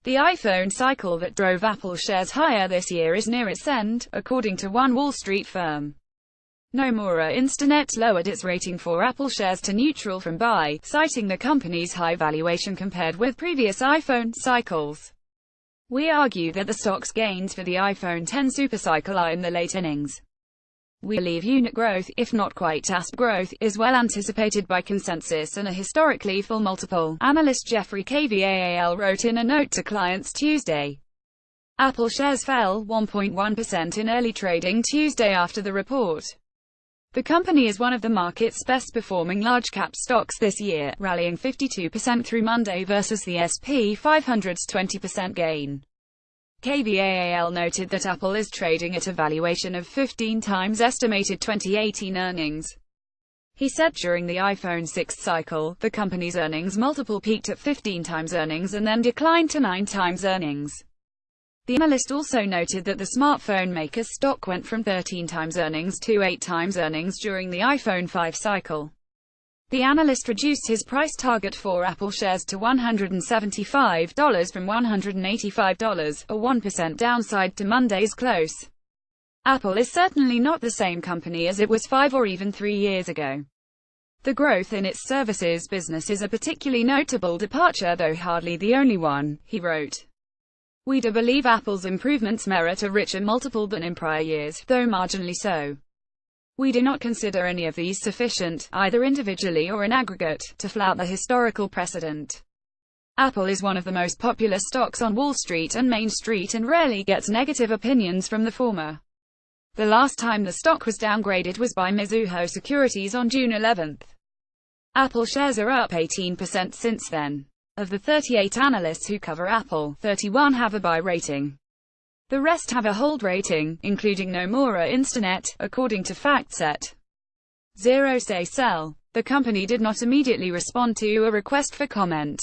The iPhone cycle that drove Apple shares higher this year is near its end, according to one Wall Street firm. Nomura Instinet lowered its rating for Apple shares to neutral from buy, citing the company's high valuation compared with previous iPhone cycles. We argue that the stock's gains for the iPhone X supercycle are in the late innings. We believe unit growth, if not quite ASP growth, is well anticipated by consensus and a historically full multiple, analyst Jeffrey Kvaal wrote in a note to clients Tuesday. Apple shares fell 1.1% in early trading Tuesday after the report. The company is one of the market's best-performing large-cap stocks this year, rallying 52% through Monday versus the S&P 500's 20% gain. Kvaal noted that Apple is trading at a valuation of 15 times estimated 2018 earnings. He said during the iPhone 6 cycle, the company's earnings multiple peaked at 15 times earnings and then declined to 9 times earnings. The analyst also noted that the smartphone maker's stock went from 13 times earnings to 8 times earnings during the iPhone 5 cycle. The analyst reduced his price target for Apple shares to $175 from $185, a 1% downside to Monday's close. Apple is certainly not the same company as it was 5 or even 3 years ago. The growth in its services business is a particularly notable departure, though hardly the only one, he wrote. We do believe Apple's improvements merit a richer multiple than in prior years, though marginally so. We do not consider any of these sufficient, either individually or in aggregate, to flout the historical precedent. Apple is one of the most popular stocks on Wall Street and Main Street and rarely gets negative opinions from the former. The last time the stock was downgraded was by Mizuho Securities on June 11. Apple shares are up 18% since then. Of the 38 analysts who cover Apple, 31 have a buy rating. The rest have a hold rating, including Nomura Instinet, according to FactSet. Zero say sell. The company did not immediately respond to a request for comment.